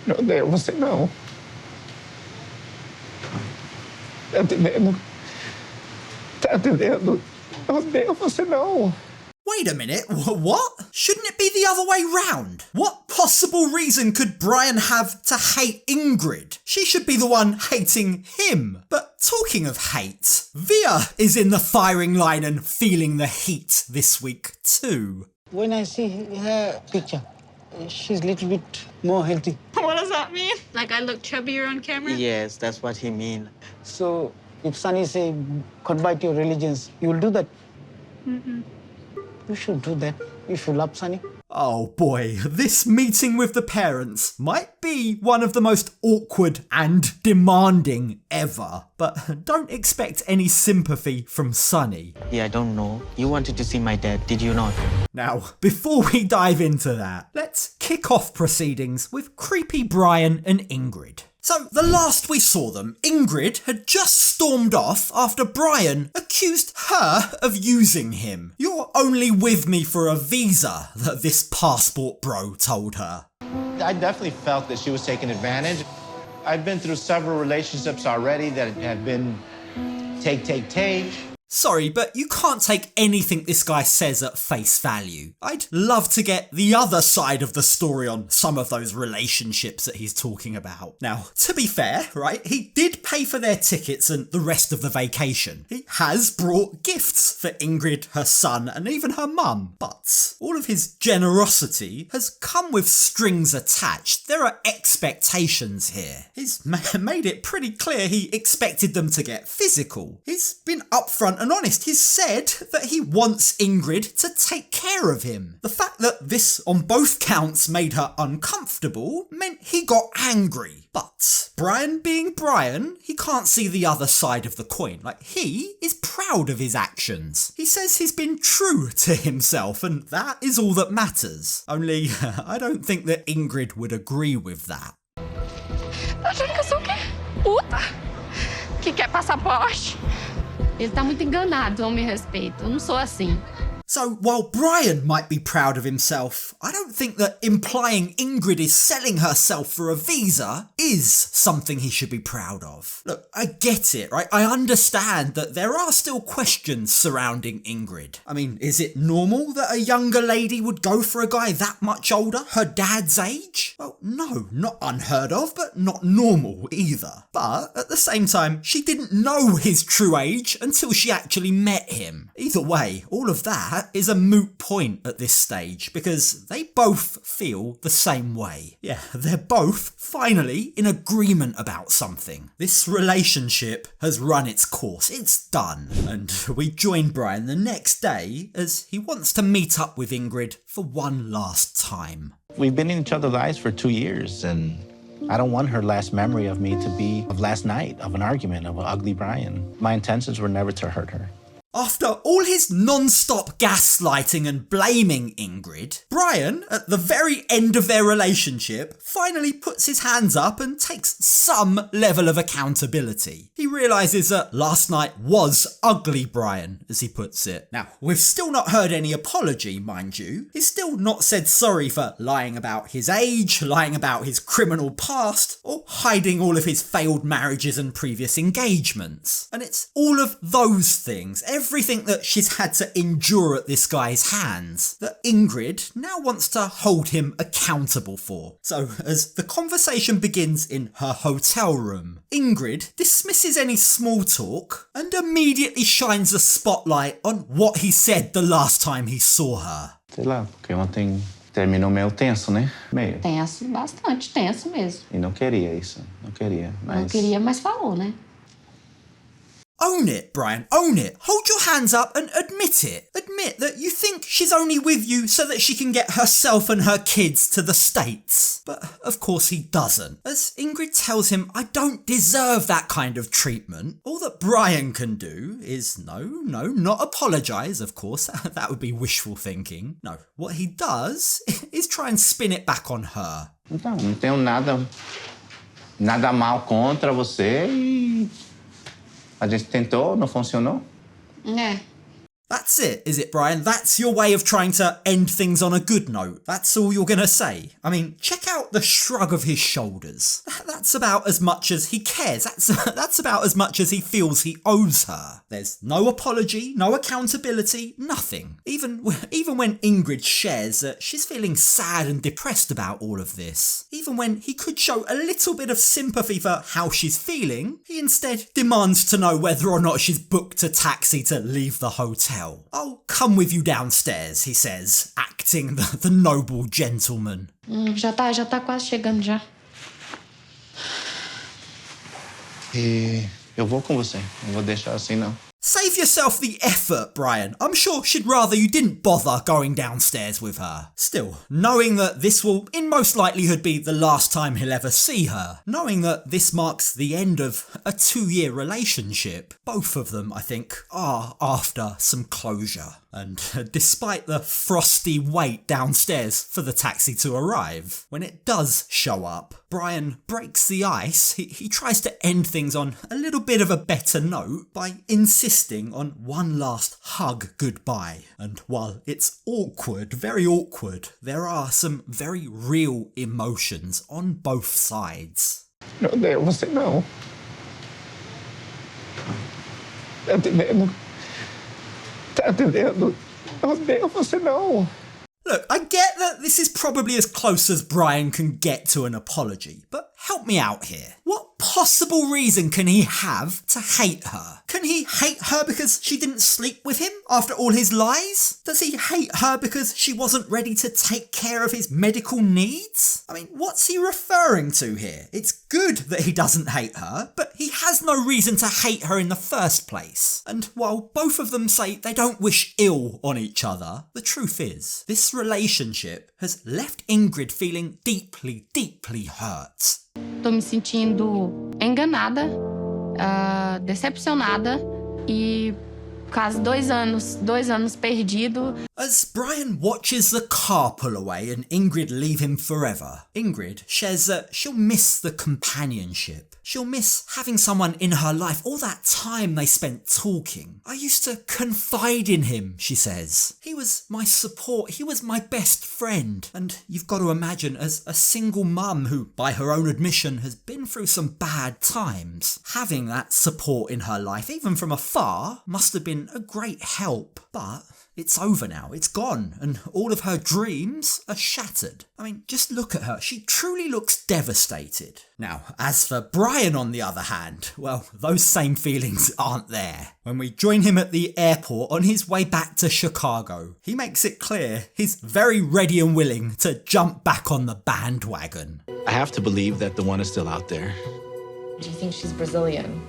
Eu odeio você, não. Tá entendendo? Tá entendendo? Eu odeio você, não. Wait a minute, what? Shouldn't it be the other way round? What possible reason could Brian have to hate Ingrid? She should be the one hating him. But talking of hate, Veah is in the firing line and feeling the heat this week too. When I see her picture, she's a little bit more healthy. What does that mean? Like I look chubbier on camera? Yes, that's what he mean. So if Sunny say goodbye to your religions, you will do that? Mm-mm. You should do that if you love Sunny. Oh boy, this meeting with the parents might be one of the most awkward and demanding ever. But don't expect any sympathy from Sunny. Yeah, I don't know. You wanted to see my dad, did you not? Now, before we dive into that, let's kick off proceedings with creepy Brian and Ingrid. So, the last we saw them, Ingrid had just stormed off after Brian accused her of using him. "You're only with me for a visa," that this passport bro told her. I definitely felt that she was taking advantage. I've been through several relationships already that have been take. Sorry, but you can't take anything this guy says at face value. I'd love to get the other side of the story on some of those relationships that he's talking about. Now, to be fair, right, he did pay for their tickets and the rest of the vacation. He has brought gifts for Ingrid, her son, and even her mum. But all of his generosity has come with strings attached. There are expectations here. He's made it pretty clear he expected them to get physical. He's been upfront and honest. He's said that he wants Ingrid to take care of him. The fact that this on both counts made her uncomfortable meant he got angry. But Brian being Brian, he can't see the other side of the coin. Like, he is proud of his actions. He says he's been true to himself, and that is all that matters. Only, I don't think that Ingrid would agree with that. Tá achando que eu sou o quê? Puta! Que quer passaporte? Ele tá muito enganado, ao meu respeito. Eu não sou assim. So, while Brian might be proud of himself, I don't think that implying Ingrid is selling herself for a visa is something he should be proud of. Look, I get it, right? I understand that there are still questions surrounding Ingrid. I mean, is it normal that a younger lady would go for a guy that much older, her dad's age? Well, no, not unheard of, but not normal either. But at the same time, she didn't know his true age until she actually met him. Either way, all of that is a moot point at this stage because they both feel the same way. Yeah, they're both finally in agreement about something. This relationship has run its course. It's done. And we join Brian the next day as he wants to meet up with Ingrid for one last time. We've been in each other's lives for 2 years, and I don't want her last memory of me to be of last night, of an argument, of an ugly Brian. My intentions were never to hurt her. After all his non-stop gaslighting and blaming Ingrid, Brian, at the very end of their relationship, finally puts his hands up and takes some level of accountability. He realises that last night was ugly Brian, as he puts it. Now, we've still not heard any apology, mind you. He's still not said sorry for lying about his age, lying about his criminal past, or hiding all of his failed marriages and previous engagements. And it's all of those things, everything that she's had to endure at this guy's hands, that Ingrid now wants to hold him accountable for. So, as the conversation begins in her hotel room, Ingrid dismisses any small talk and immediately shines a spotlight on what he said the last time he saw her. Sei lá, porque ontem terminou meio tenso, né? Meio. Tenso, bastante tenso mesmo. E não queria isso, não queria. Mas... Não queria, mas falou, né? Own it, Brian, own it. Hold your hands up and admit it. Admit that you think she's only with you so that she can get herself and her kids to the States. But of course he doesn't. As Ingrid tells him, I don't deserve that kind of treatment. All that Brian can do is not apologise, of course. That would be wishful thinking. No, what he does is try and spin it back on her. Então, não tenho nada mal contra você e... A gente tentou, não funcionou. É. That's it, is it, Brian? That's your way of trying to end things on a good note? That's all you're gonna say? I mean, check out the shrug of his shoulders. That's about as much as he cares. That's about as much as he feels he owes her. There's no apology, no accountability, nothing. Even when Ingrid shares that she's feeling sad and depressed about all of this, even when he could show a little bit of sympathy for how she's feeling, he instead demands to know whether or not she's booked a taxi to leave the hotel. I'll come with you downstairs, he says, acting the noble gentleman. Já tá quase chegando já. E eu vou com você. Não vou deixar assim, não. Save yourself the effort, Brian. I'm sure she'd rather you didn't bother going downstairs with her. Still, knowing that this will in most likelihood be the last time he'll ever see her, knowing that this marks the end of a 2-year relationship, both of them, I think, are after some closure. And despite the frosty wait downstairs for the taxi to arrive, when it does show up, Brian breaks the ice. He tries to end things on a little bit of a better note by insisting on one last hug goodbye. And while it's awkward, very awkward, there are some very real emotions on both sides. Não odeio você, não. Tá entendendo? Tá entendendo? Não odeio você, não. Look, I get that this is probably as close as Brian can get to an apology, but help me out here. What possible reason can he have to hate her? Can he hate her because she didn't sleep with him after all his lies? Does he hate her because she wasn't ready to take care of his medical needs? I mean, what's he referring to here? It's good that he doesn't hate her, but he has no reason to hate her in the first place. And while both of them say they don't wish ill on each other, the truth is, this relationship has left Ingrid feeling deeply, deeply hurt. Tô me sentindo enganada, decepcionada e quase 2 anos perdido. As Brian watches the car pull away and Ingrid leave him forever, Ingrid shares that she'll miss the companionship. She'll miss having someone in her life, all that time they spent talking. I used to confide in him, she says. He was my support, he was my best friend. And you've got to imagine, as a single mum who, by her own admission, has been through some bad times, having that support in her life, even from afar, must have been a great help. But it's over now, it's gone, and all of her dreams are shattered. I mean, just look at her, she truly looks devastated. Now, as for Brian on the other hand, well, those same feelings aren't there. When we join him at the airport on his way back to Chicago, he makes it clear he's very ready and willing to jump back on the bandwagon. I have to believe that the one is still out there. Do you think she's Brazilian?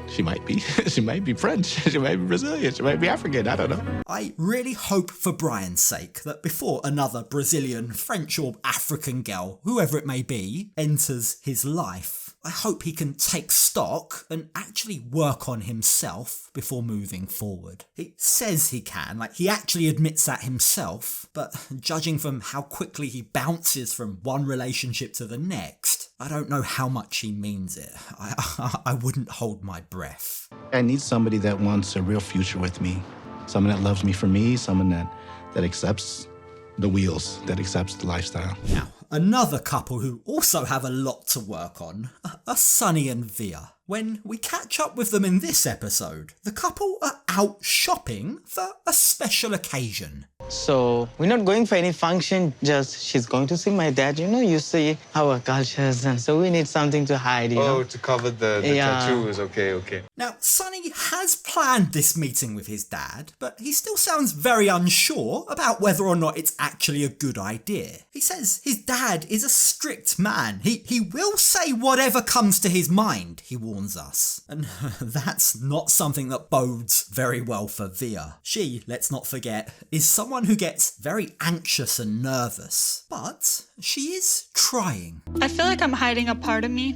She might be. She might be French. She might be Brazilian. She might be African. I don't know. I really hope for Brian's sake that before another Brazilian, French or African girl, whoever it may be, enters his life, I hope he can take stock and actually work on himself before moving forward. He says he can, like he actually admits that himself, but judging from how quickly he bounces from one relationship to the next, I don't know how much he means it. I wouldn't hold my breath. I need somebody that wants a real future with me. Someone that loves me for me, someone that accepts the wheels, that accepts the lifestyle. Now, another couple who also have a lot to work on are Sunny and Veah. When we catch up with them in this episode, the couple are out shopping for a special occasion. So, we're not going for any function, just she's going to see my dad. You know, you see our cultures, and so we need something to hide, you know? Oh, to cover the tattoos. Okay. Now, Sunny has planned this meeting with his dad, but he still sounds very unsure about whether or not it's actually a good idea. He says his dad is a strict man. He will say whatever comes to his mind, he warns us. And that's not something that bodes very well for Veah. She, let's not forget, is someone who gets very anxious and nervous, but she is trying. I feel like I'm hiding a part of me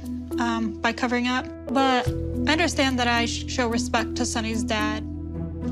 by covering up, but I understand that I show respect to Sunny's dad.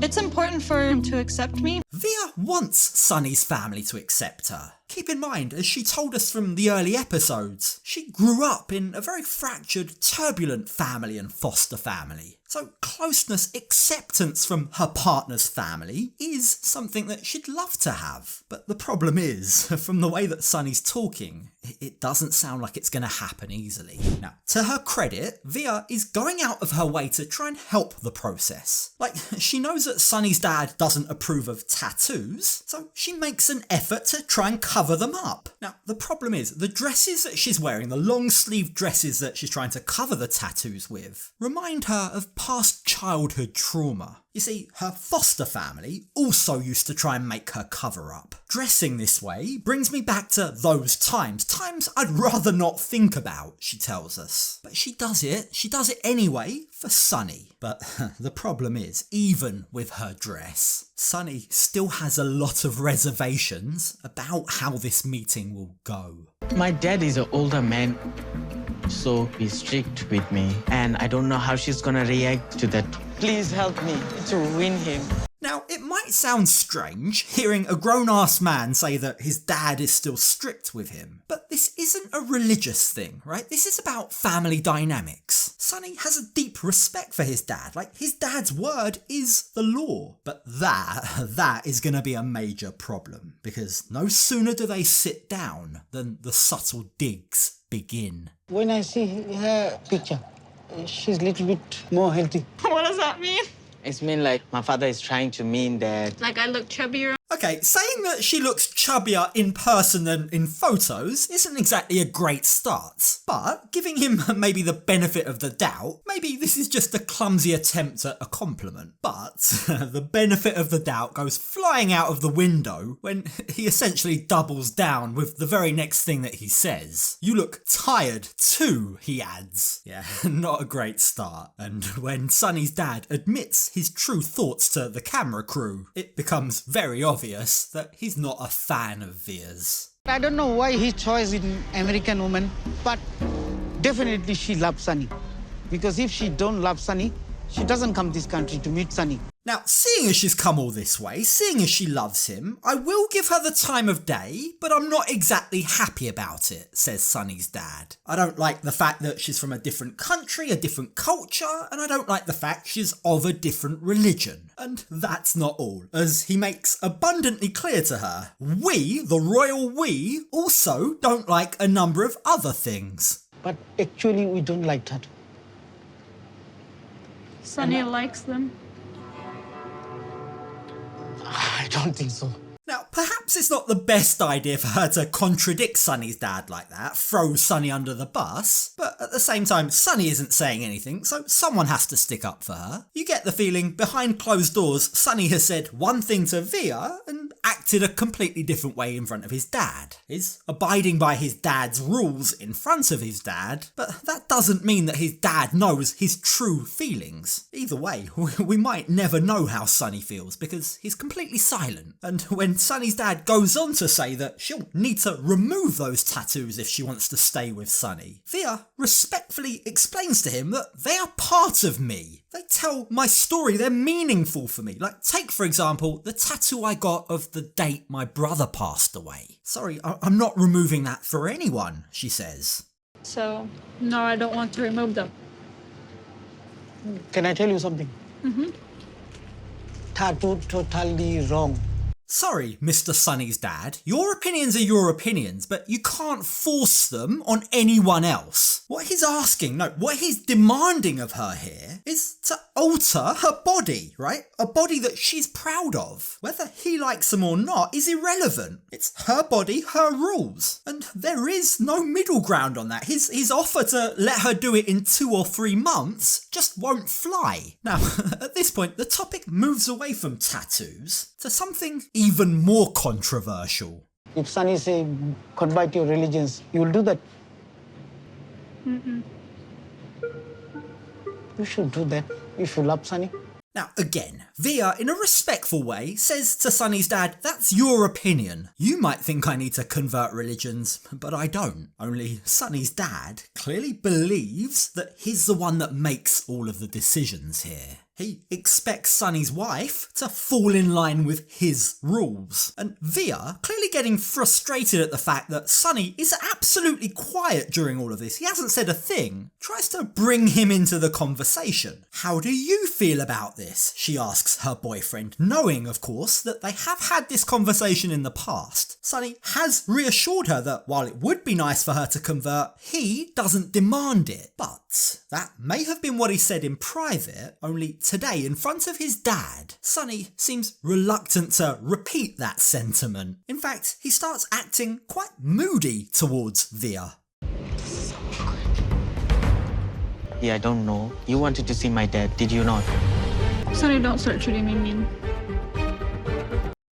It's important for him to accept me. Veah wants Sunny's family to accept her. keep in mind, as she told us from the early episodes, she grew up in a very fractured, turbulent family and foster family. So closeness, acceptance from her partner's family is something that she'd love to have. But the problem is, from the way that Sunny's talking, it doesn't sound like it's going to happen easily. Now, to her credit, Veah is going out of her way to try and help the process. Like, she knows that Sunny's dad doesn't approve of tattoos, so she makes an effort to try and cover them up. Now, the problem is, the dresses that she's wearing, the long-sleeve dresses that she's trying to cover the tattoos with, remind her of past childhood trauma. You see, her foster family also used to try and make her cover up. Dressing this way brings me back to those times I'd rather not think about, she tells us. But she does it anyway for Sunny. But the problem is, even with her dress, Sunny still has a lot of reservations about how this meeting will go. My dad is an older man, so he's strict with me, and I don't know how she's gonna react to that. Please help me to win him. Now, it might sound strange hearing a grown-ass man say that his dad is still strict with him, but this isn't a religious thing, right? This is about family dynamics. Sunny has a deep respect for his dad, like his dad's word is the law. But that is going to be a major problem, because no sooner do they sit down than the subtle digs begin. When I see her picture, she's a little bit more healthy. What does that mean? It's mean like my father is trying to mean that... Like I look chubbier? Okay, saying that she looks chubbier in person than in photos isn't exactly a great start, but giving him maybe the benefit of the doubt, maybe this is just a clumsy attempt at a compliment. But the benefit of the doubt goes flying out of the window when he essentially doubles down with the very next thing that he says. You look tired too, he adds. Yeah, not a great start. And when Sunny's dad admits his true thoughts to the camera crew, it becomes very obvious that he's not a fan of Veah's. I don't know why he chose an American woman, but definitely she loves Sunny. Because if she don't love Sunny, she doesn't come this country to meet Sunny. Now, seeing as she's come all this way, seeing as she loves him, I will give her the time of day, but I'm not exactly happy about it, says Sunny's dad. I don't like the fact that she's from a different country, a different culture, and I don't like the fact she's of a different religion. And that's not all, as he makes abundantly clear to her, we, the royal we, also don't like a number of other things. But actually, we don't like tattoo. Sunny likes them. I don't think so. Now, perhaps it's not the best idea for her to contradict Sunny's dad like that, throw Sunny under the bus, but at the same time, Sunny isn't saying anything, so someone has to stick up for her. You get the feeling, behind closed doors, Sunny has said one thing to Veah and acted a completely different way in front of his dad. Is abiding by his dad's rules in front of his dad, but that doesn't mean that his dad knows his true feelings. Either way, we might never know how Sunny feels because he's completely silent, and when Sunny's dad goes on to say that she'll need to remove those tattoos if she wants to stay with Sunny, Veah respectfully explains to him that they are part of me. They tell my story, they're meaningful for me. Like, take for example, the tattoo I got of the date my brother passed away. Sorry, I'm not removing that for anyone, she says. So, no, I don't want to remove them. Can I tell you something? Mm-hmm. Tattoo totally wrong. Sorry, Mr. Sunny's dad, your opinions are your opinions, but you can't force them on anyone else. What he's asking, no, what he's demanding of her here is to alter her body, right? A body that she's proud of. Whether he likes them or not is irrelevant. It's her body, her rules. And there is no middle ground on that. His offer to let her do it in 2 or 3 months just won't fly. Now, at this point, the topic moves away from tattoos to something even more controversial. If Sunny say, convert your religions, you will do that? Mm-mm. You should do that if you love Sunny. Now, again, Veah, in a respectful way, says to Sunny's dad, that's your opinion. You might think I need to convert religions, but I don't. Only Sunny's dad clearly believes that he's the one that makes all of the decisions here. He expects Sunny's wife to fall in line with his rules. And Veah, clearly getting frustrated at the fact that Sunny is absolutely quiet during all of this, he hasn't said a thing, tries to bring him into the conversation. How do you feel about this? She asks her boyfriend, knowing, of course, that they have had this conversation in the past. Sunny has reassured her that while it would be nice for her to convert, he doesn't demand it. But that may have been what he said in private, only today in front of his dad, Sunny seems reluctant to repeat that sentiment. In fact, he starts acting quite moody towards Veah. Yeah, I don't know. You wanted to see my dad, did you not? Sunny, don't start treating me mean.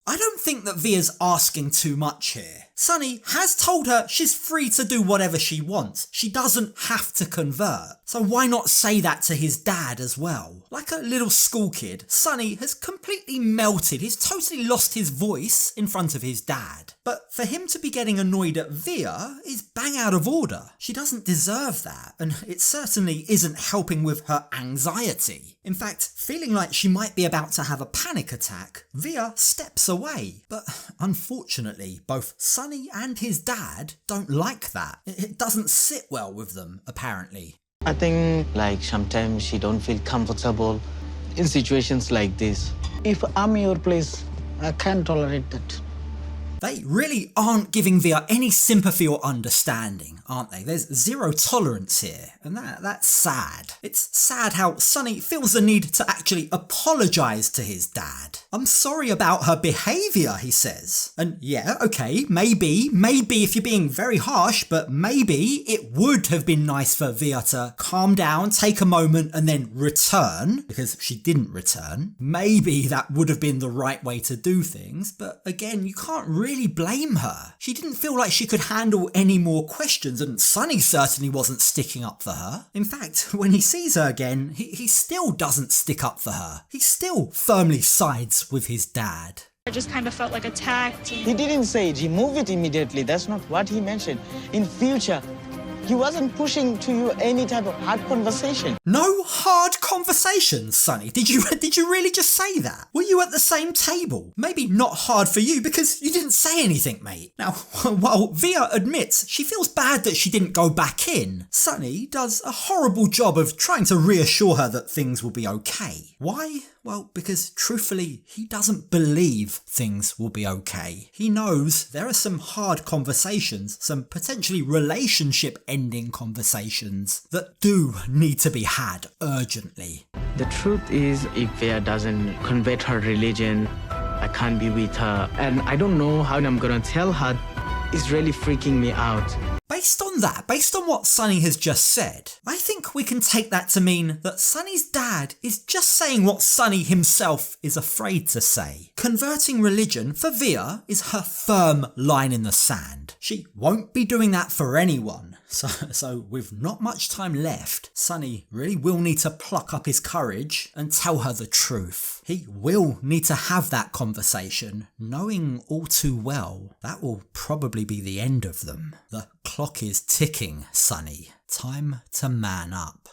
I don't think that Veah's asking too much here. Sunny has told her she's free to do whatever she wants. She doesn't have to convert. So why not say that to his dad as well? Like a little school kid, Sunny has completely melted. He's totally lost his voice in front of his dad. But for him to be getting annoyed at Veah is bang out of order. She doesn't deserve that, and it certainly isn't helping with her anxiety. In fact, feeling like she might be about to have a panic attack, Veah steps away. But unfortunately, both Sunny and his dad don't like that. It doesn't sit well with them, apparently. I think like sometimes she don't feel comfortable in situations like this. If I'm in your place, I can't tolerate that. They really aren't giving Veah any sympathy or understanding, aren't they? There's zero tolerance here, and that's sad. It's sad how Sunny feels the need to actually apologise to his dad. I'm sorry about her behaviour, he says. And yeah, okay, maybe if you're being very harsh, but maybe it would have been nice for Veah to calm down, take a moment, and then return, because she didn't return. Maybe that would have been the right way to do things, but again, you can't really blame her. She didn't feel like she could handle any more questions, and Sunny certainly wasn't sticking up for her. In fact, when he sees her again, he still doesn't stick up for her. He still firmly sides with his dad. I just kind of felt like attacked. He didn't say it, he moved it immediately. That's not what he mentioned. In future, he wasn't pushing to you any type of hard conversation. No hard conversations, Sunny. Did you really just say that? Were you at the same table? Maybe not hard for you because you didn't say anything, mate. Now, while Veah admits she feels bad that she didn't go back in, Sunny does a horrible job of trying to reassure her that things will be okay. Why? Well, because truthfully, he doesn't believe things will be okay. He knows there are some hard conversations, some potentially relationship-ending conversations that do need to be had urgently. The truth is, if Veah doesn't convert her religion, I can't be with her. And I don't know how I'm gonna tell her. It's really freaking me out. Based on that, based on what Sunny has just said, I think we can take that to mean that Sunny's dad is just saying what Sunny himself is afraid to say. Converting religion for Veah is her firm line in the sand. She won't be doing that for anyone. So with not much time left, Sunny really will need to pluck up his courage and tell her the truth. He will need to have that conversation, knowing all too well that will probably be the end of them. The clock is ticking, Sunny. Time to man up.